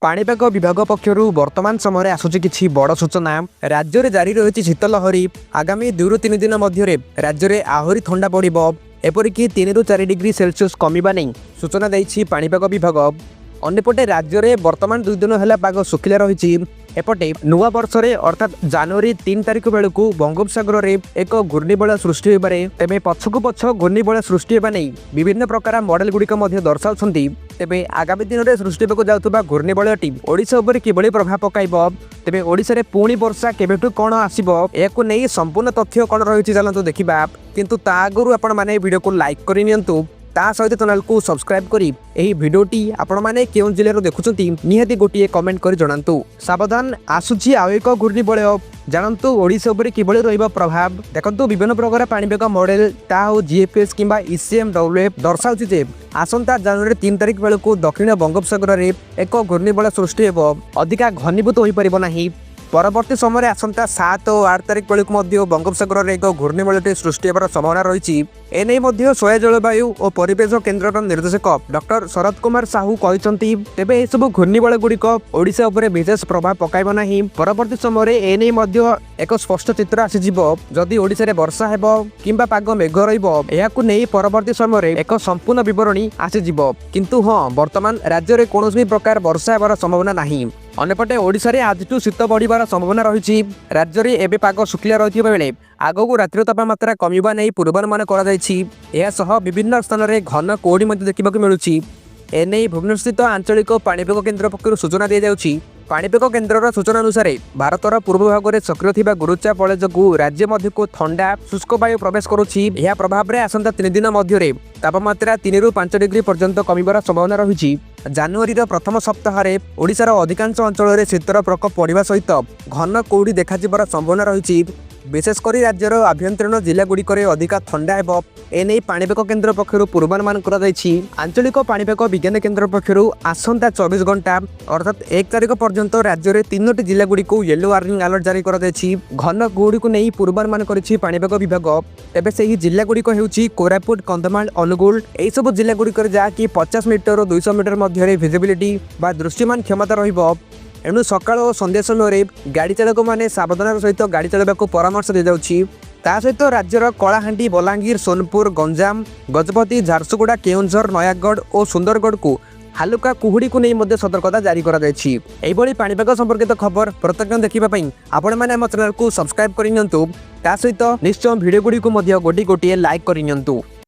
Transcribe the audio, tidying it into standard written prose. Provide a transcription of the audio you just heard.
पाणीपाग विभाग पक्षर वर्तमान समय आसुची किछि बड़ सूचना। राज्य में जारी रही शीतलहरी। आगामी 2 ରୁ 3 दिन मध्य राज्य में आहरी ठंडा बढ़ एपरिक 3 ରୁ 4 डिग्री सेल्सियस कमिबा नहीं सूचना देछि पाणीपाग विभाग। अन्यपटे राज्य में वर्तमान 2 दिन है पाग सुखिला रही। एपटे नुआ वर्ष अर्थात जनवरी 3 तारिख बेलू बंगोपसागर में एक घूर्णिबलय सृष्टि होबारे तेबे पछकु पछ घूर्णिबलय सृष्टि होबा नहीं विभिन्न प्रकार मॉडल गुड़िक दर्शाउछन्ति। तेबे आगामी दिन में सृष्टि होगा जाउतबा घूर्णिबलयटी ओडिशा उपर किभली प्रभाव पकाइबो, तेबे ओडिशा रे पुणी वर्षा केबेठु कोन आसीबो याकु नै संपूर्ण तथ्य कोन रहिछि चलंतु देखिबा। किंतु ता आगरु आपण माने वीडियो को लाइक करि नियंतु, ता सहित चैनल को सब्सक्राइब करी एही भिडियोटी आपण माने केउं जिल्लार देखुछन्ति निहाती गोटिए कमेंट करि जणांतु। सावधान आसुछि आउ एक घूर्णिबलय, जानतु ओडिशा उपर किभली रहइबो प्रभाव। देखंतु विभिन्न प्रकार पाणीपाग मॉडल ता हो जीएफएस किंबा ईसीएमडब्ल्यूएफ दर्शाउछि जे आसंता जनवरी 3 तारिख बेलू दक्षिण बंगोपसागर में एक घूर्णिबलय सृष्टि हेबो, अधिका घनीभूत होई परिबो नाही। परवर्ती समय आसंता 7 और 8 तारिख बेलू बंगोपसागर में एक घूर्णिबलय सृष्टि होबार संभावना रही। एने सोया जलवायु और परिवेश केन्द्र निर्देशक डॉक्टर शरद कुमार साहू कहते तेबे सब घूर्णिबलय गुड़िक ओडिशा उपरे विशेष प्रभाव पकाइब नाही। परवर्ती समय एने एक स्पष्ट चित्र आसीजिवो जदि ओडिशा रे वर्षा हेबो किंबा पाग मेघ रहिबो एहाकु नै परवर्ती समय एक संपूर्ण विवरणी आसीजिवो। किंतु हाँ वर्तमान राज्य में कौन भी प्रकार वर्षा हेबार संभावना नाही। अन्यपटे ओडिशा रे आजठू शीत बढ़िबार संभावना रही। राज्य में एबे पाग सुखिला रही बेले आगक रात्रि तापमात्रा कमिबा नहीं पूर्वानुमान करा विभिन्न स्थान में घन कोहड़ी देखा मिलूँ। एने भुवनेश्वर स्थित आंचलिक पाणीपाग केन्द्र पक्षर सूचना दी जाउछि। पाणीपाग केन्द्र सूचना अनुसार भारतर पूर्व भाग में सक्रिय थिबा गुरुचाप बल जो राज्य मध्य को ठंडा शुष्क वायु प्रवेश करुछि। यह प्रभाव में आसंता 3 दिन मध्य तापमात्रा 3 ରୁ 5 डिग्री पर्यंत कमिबार संभावना रही। जनवरी प्रथम सप्ताह ओडिशार अधिकांश अंचल में शीतर प्रकोप बढ़िबा सहित घन कोहड़ी देखाजिबार संभावना रही। विशेषकर राज्यर आभ्यंतरीण जिला गुड़िक अधिका ठंडा हेबो एने पाणीपाग केन्द्र पक्षर पूर्वानुमान कराଯାଇଛି। आंचलिक पाणीपाग विज्ञान केन्द्र पक्षर आसंता 24 घंटा अर्थात 1 तारिख पर्यंत राज्य में 3टी जिला गुड़िक येलो वार्निंग अलर्ट जारी कराଯାଇଛି। घन कुहुड़ी को नहीं पूर्वानुमान करिछि पाणीपाग विभाग। तेबे सेही जिला गुड़िक हेउछि कोरापुट, कंधमाल, अनुगुल। एही सब जिला गुड़िक जहाँकि 50 मीटर और 200 मीटर मध्य विजिबिलिटी बा दृश्यमान क्षमता रहिबो। एणु सकाळ और संध्या समय गाड़ी चालक मैंने सावधान सहित गाड़ी चलने को परामर्श दी जाउछि। ता सहित राज्यर कलाहांडी, बलांगीर, सोनपुर, गंजाम, गजपति, झारसुगुड़ा, केउंझर, नयागढ़ और सुंदरगढ़ को हालुका कुहुड़ी को नहीं सतर्कता जारी करा जायछि। एइबोली पाणीपाग संपर्कित खबर प्रत्येक देखिबा पई आपण माने हम चैनल को सब्सक्राइब करि नियंतु। ता सहित निश्चय वीडियो गुडी को गोटी गोटी लाइक करि नियंतु।